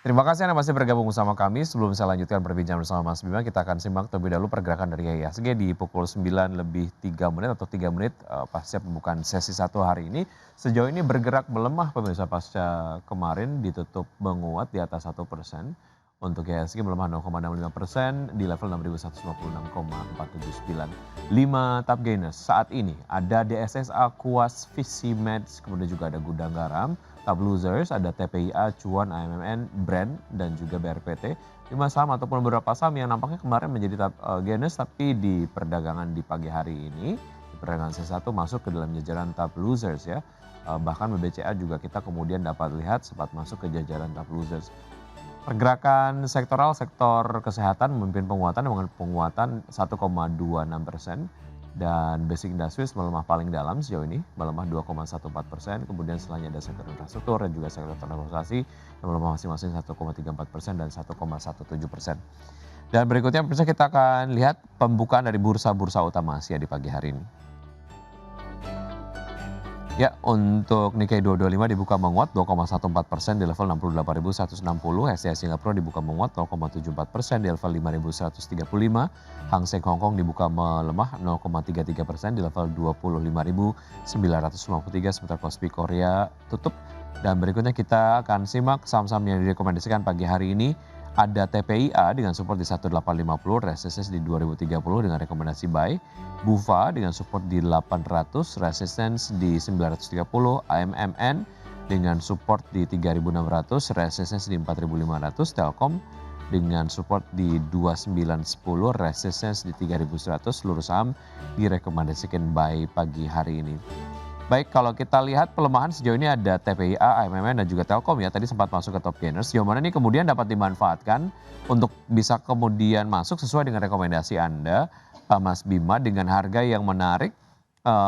Terima kasih Anda masih bergabung bersama kami. Sebelum saya lanjutkan perbincangan bersama Mas Bima, kita akan simak terlebih dahulu pergerakan dari IHSG di pukul 9 lebih 3 menit atau 3 menit pasca pembukaan sesi 1 hari ini. Sejauh ini bergerak melemah pemirsa pasca kemarin ditutup menguat di atas 1%. Untuk IHSG melemah 0,65% di level 6.156,479. 5 top gainers saat ini ada DSSA, Kuas, Visimeds, kemudian juga ada Gudang Garam. Top losers ada TPIA, Cuan, AMMN, Brand, dan juga BRPT. 5 saham ataupun beberapa saham yang nampaknya kemarin menjadi top gainers tapi di perdagangan di pagi hari ini, di perdagangan C1 masuk ke dalam jajaran top losers ya. Bahkan BBCA juga kita kemudian dapat lihat sempat masuk ke jajaran top losers. Pergerakan sektoral, sektor kesehatan memimpin penguatan dengan penguatan 1,26%. Dan basic industries melemah paling dalam sejauh ini, melemah 2,14%. Kemudian setelahnya ada sektor infrastruktur dan juga sektor transportasi yang melemah masing-masing 1,34% dan 1,17%. Dan berikutnya pemirsa kita akan lihat pembukaan dari bursa-bursa utama Asia di pagi hari ini. Ya, untuk Nikkei 225 dibuka menguat 2,14% di level 68.160. HSI Singapura dibuka menguat 0,74% di level 5.135. Hang Seng Hong Kong dibuka melemah 0,33% di level 25.953. Sementara Kospi Korea tutup. Dan berikutnya kita akan simak saham-saham yang direkomendasikan pagi hari ini. Ada TPIA dengan support di 1850, resistance di 2030 dengan rekomendasi buy. Bufa dengan support di 800, resistance di 930. AMMN dengan support di 3600, resistance di 4500. Telkom dengan support di 2910, resistance di 3100. Seluruh saham direkomendasikan buy pagi hari ini. Baik, kalau kita lihat pelemahan sejauh ini ada TPIA, AMMN, dan juga Telkom ya. Tadi sempat masuk ke top gainers. Sejauh mana ini kemudian dapat dimanfaatkan untuk bisa kemudian masuk sesuai dengan rekomendasi Anda, Mas Bima, dengan harga yang menarik.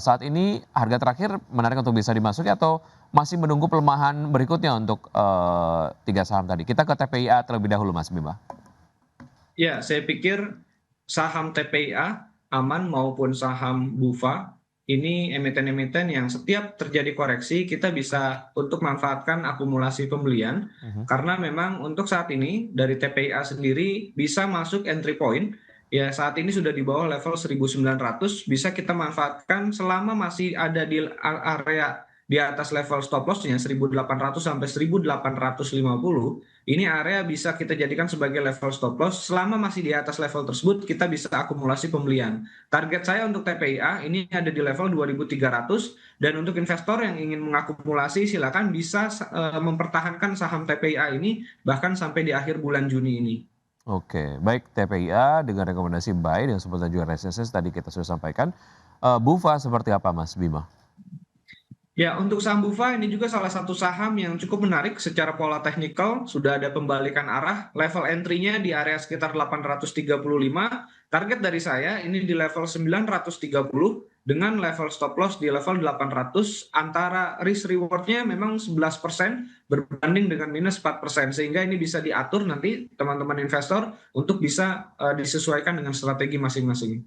Saat ini harga terakhir menarik untuk bisa dimasuki atau masih menunggu pelemahan berikutnya untuk 3 saham tadi? Kita ke TPIA terlebih dahulu, Mas Bima. Ya, saya pikir saham TPIA, Aman maupun saham Bufa, ini emiten-emiten yang setiap terjadi koreksi kita bisa untuk manfaatkan akumulasi pembelian. Karena memang untuk saat ini dari TPIA sendiri bisa masuk entry point. Ya, saat ini sudah di bawah level 1900, bisa kita manfaatkan selama masih ada di area di atas level stop loss-nya 1800 sampai 1850. Ini area bisa kita jadikan sebagai level stop loss. Selama masih di atas level tersebut, kita bisa akumulasi pembelian. Target saya untuk TPIA ini ada di level 2300, dan untuk investor yang ingin mengakumulasi silakan bisa mempertahankan saham TPIA ini bahkan sampai di akhir bulan Juni ini. Oke, baik TPIA dengan rekomendasi buy dan seperti juga resistance tadi kita sudah sampaikan. Bufa seperti apa Mas Bima? Ya, untuk saham Bufa ini juga salah satu saham yang cukup menarik secara pola teknikal. Sudah ada pembalikan arah, level entry-nya di area sekitar 835. Target dari saya ini di level 930 dengan level stop loss di level 800. Antara risk reward-nya memang 11% berbanding dengan minus 4%. Sehingga ini bisa diatur nanti teman-teman investor untuk bisa disesuaikan dengan strategi masing-masing.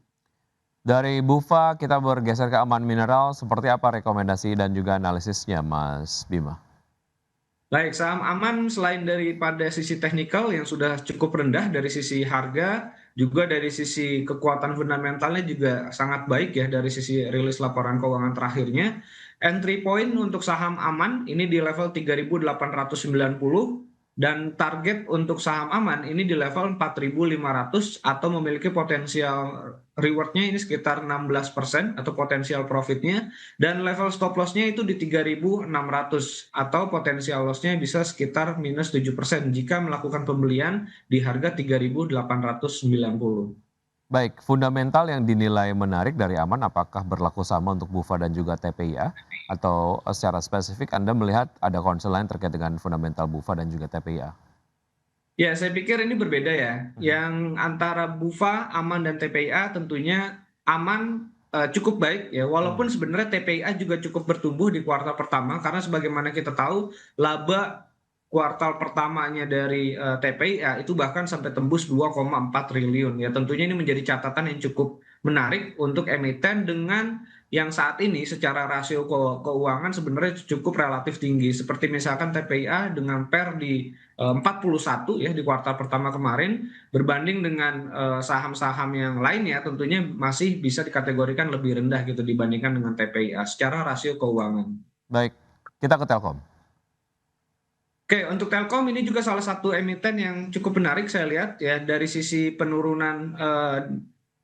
Dari Bufa kita bergeser ke Aman Mineral, seperti apa rekomendasi dan juga analisisnya Mas Bima? Baik, saham aman selain daripada sisi teknikal yang sudah cukup rendah dari sisi harga, juga dari sisi kekuatan fundamentalnya juga sangat baik ya dari sisi rilis laporan keuangan terakhirnya. Entry point untuk saham aman ini di level 3890, dan target untuk saham aman ini di level 4500 atau memiliki potensial rewardnya ini sekitar 16% atau potensial profitnya. Dan level stop loss-nya itu di 3.600 atau potensial loss-nya bisa sekitar minus 7% jika melakukan pembelian di harga 3.890. Baik, fundamental yang dinilai menarik dari Aman apakah berlaku sama untuk Bufa dan juga TPIA? Atau secara spesifik Anda melihat ada concern lain terkait dengan fundamental Bufa dan juga TPIA? Ya, saya pikir ini berbeda ya. Yang antara Bufa, Aman, dan TPIA tentunya Aman cukup baik ya. Walaupun sebenarnya TPIA juga cukup bertumbuh di kuartal pertama karena sebagaimana kita tahu laba kuartal pertamanya dari TPIA itu bahkan sampai tembus 2,4 triliun ya. Tentunya ini menjadi catatan yang cukup menarik untuk emiten dengan yang saat ini secara rasio keuangan sebenarnya cukup relatif tinggi. Seperti misalkan TPIA dengan PER di 41 ya di kuartal pertama kemarin, berbanding dengan saham-saham yang lainnya tentunya masih bisa dikategorikan lebih rendah gitu dibandingkan dengan TPIA secara rasio keuangan. Baik, kita ke Telkom. Oke, untuk Telkom ini juga salah satu emiten yang cukup menarik saya lihat ya dari sisi penurunan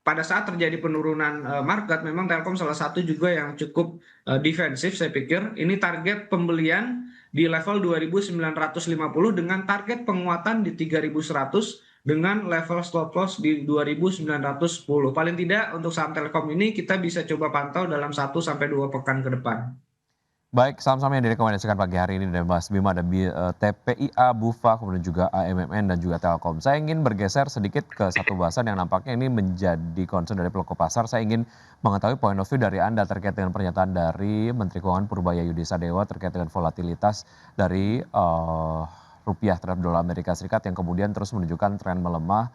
pada saat terjadi penurunan market memang Telkom salah satu juga yang cukup defensif saya pikir. Ini target pembelian di level 2.950 dengan target penguatan di 3.100 dengan level stop loss di 2.910. Paling tidak untuk saham Telkom ini kita bisa coba pantau dalam 1 sampai 2 pekan ke depan. Baik, saham-saham yang direkomendasikan pagi hari ini dari Mas Bima ada TPIA, BUFA, kemudian juga AMMN dan juga Telkom. Saya ingin bergeser sedikit ke satu bahasan yang nampaknya ini menjadi concern dari pelaku pasar. Saya ingin mengetahui point of view dari Anda terkait dengan pernyataan dari Menteri Keuangan Purbaya Sadewa terkait dengan volatilitas dari rupiah terhadap dolar Amerika Serikat yang kemudian terus menunjukkan tren melemah.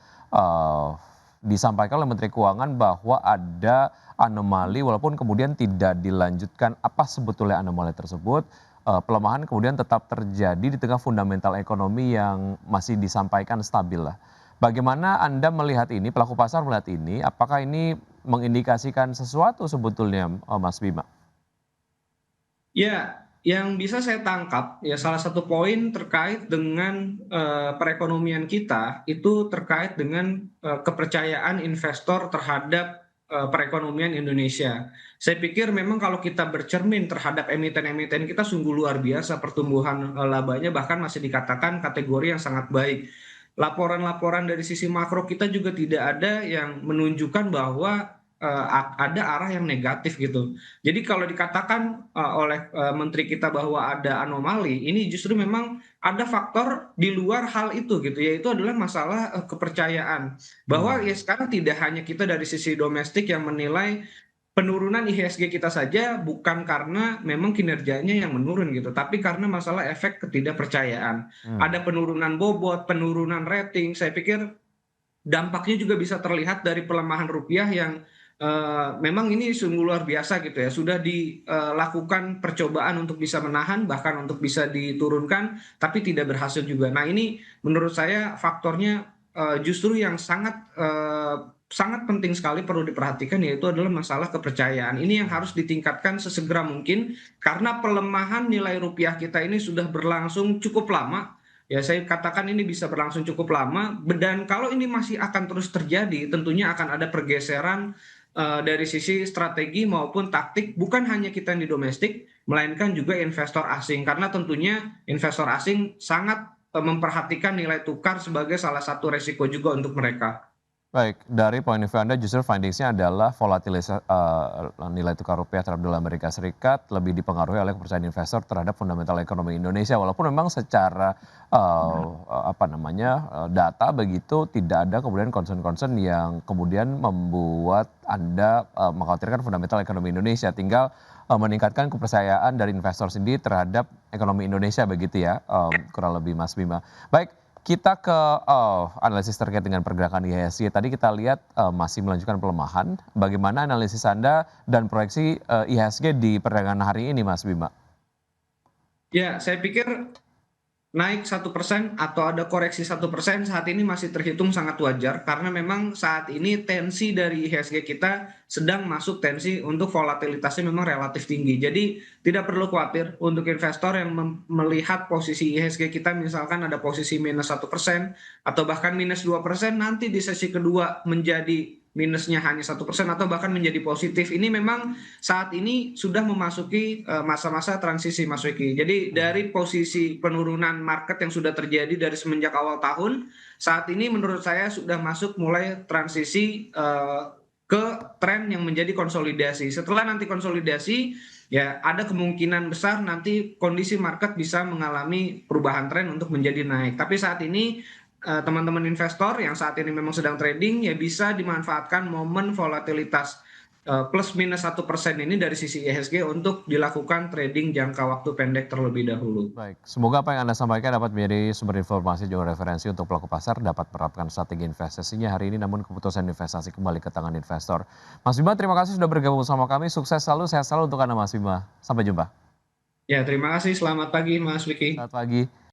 Disampaikan oleh Menteri Keuangan bahwa ada anomali walaupun kemudian tidak dilanjutkan apa sebetulnya anomali tersebut. Pelemahan kemudian tetap terjadi di tengah fundamental ekonomi yang masih disampaikan stabil lah. Bagaimana Anda melihat ini, pelaku pasar melihat ini, apakah ini mengindikasikan sesuatu sebetulnya Mas Bima? Ya, yang bisa saya tangkap ya salah satu poin terkait dengan perekonomian kita itu terkait dengan kepercayaan investor terhadap perekonomian Indonesia. Saya pikir memang kalau kita bercermin terhadap emiten-emiten kita sungguh luar biasa pertumbuhan labanya bahkan masih dikatakan kategori yang sangat baik. Laporan-laporan dari sisi makro kita juga tidak ada yang menunjukkan bahwa ada arah yang negatif gitu. Jadi kalau dikatakan oleh menteri kita bahwa ada anomali, ini justru memang ada faktor di luar hal itu gitu, yaitu adalah masalah kepercayaan. Bahwa ya sekarang tidak hanya kita dari sisi domestik yang menilai penurunan IHSG kita saja bukan karena memang kinerjanya yang menurun gitu, tapi karena masalah efek ketidakpercayaan. Hmm. Ada penurunan bobot, penurunan rating, saya pikir dampaknya juga bisa terlihat dari pelemahan rupiah yang memang ini sungguh luar biasa gitu ya. Sudah dilakukan percobaan untuk bisa menahan, bahkan untuk bisa diturunkan, tapi tidak berhasil juga. Nah ini menurut saya faktornya justru yang sangat penting sekali perlu diperhatikan yaitu adalah masalah kepercayaan. Ini yang harus ditingkatkan sesegera mungkin karena pelemahan nilai rupiah kita ini sudah berlangsung cukup lama. Ya, saya katakan ini bisa berlangsung cukup lama dan kalau ini masih akan terus terjadi, tentunya akan ada pergeseran dari sisi strategi maupun taktik bukan hanya kita yang di domestik, melainkan juga investor asing karena tentunya investor asing sangat memperhatikan nilai tukar sebagai salah satu resiko juga untuk mereka. Baik, dari point of view Anda justru findings-nya adalah volatilitas nilai tukar rupiah terhadap dolar Amerika Serikat lebih dipengaruhi oleh kepercayaan investor terhadap fundamental ekonomi Indonesia. Walaupun memang secara data begitu tidak ada kemudian concern-concern yang kemudian membuat Anda mengkhawatirkan fundamental ekonomi Indonesia. Tinggal meningkatkan kepercayaan dari investor sendiri terhadap ekonomi Indonesia begitu ya, kurang lebih Mas Bima. Baik. Kita ke analisis terkait dengan pergerakan IHSG. Tadi kita lihat masih melanjutkan pelemahan. Bagaimana analisis Anda dan proyeksi IHSG di perdagangan hari ini, Mas Bima? Ya, saya pikir naik 1% atau ada koreksi 1% saat ini masih terhitung sangat wajar karena memang saat ini tensi dari IHSG kita sedang masuk tensi untuk volatilitasnya memang relatif tinggi. Jadi tidak perlu khawatir untuk investor yang melihat posisi IHSG kita misalkan ada posisi minus 1% atau bahkan minus 2% nanti di sesi kedua menjadi minusnya hanya 1% atau bahkan menjadi positif. Ini memang saat ini sudah memasuki masa-masa transisi Mas Wiki. Jadi dari posisi penurunan market yang sudah terjadi dari semenjak awal tahun, saat ini menurut saya sudah masuk mulai transisi ke tren yang menjadi konsolidasi. Setelah nanti konsolidasi, ya ada kemungkinan besar nanti kondisi market bisa mengalami perubahan tren untuk menjadi naik. Tapi saat ini teman-teman investor yang saat ini memang sedang trading ya bisa dimanfaatkan momen volatilitas plus minus 1% ini dari sisi IHSG untuk dilakukan trading jangka waktu pendek terlebih dahulu. Baik, semoga apa yang Anda sampaikan dapat menjadi sumber informasi juga referensi untuk pelaku pasar dapat menerapkan strategi investasinya hari ini, namun keputusan investasi kembali ke tangan investor. Mas Bima, terima kasih sudah bergabung sama kami. Sukses selalu, sehat selalu untuk Anda Mas Bima. Sampai jumpa. Ya, terima kasih. Selamat pagi Mas Wiki. Selamat pagi.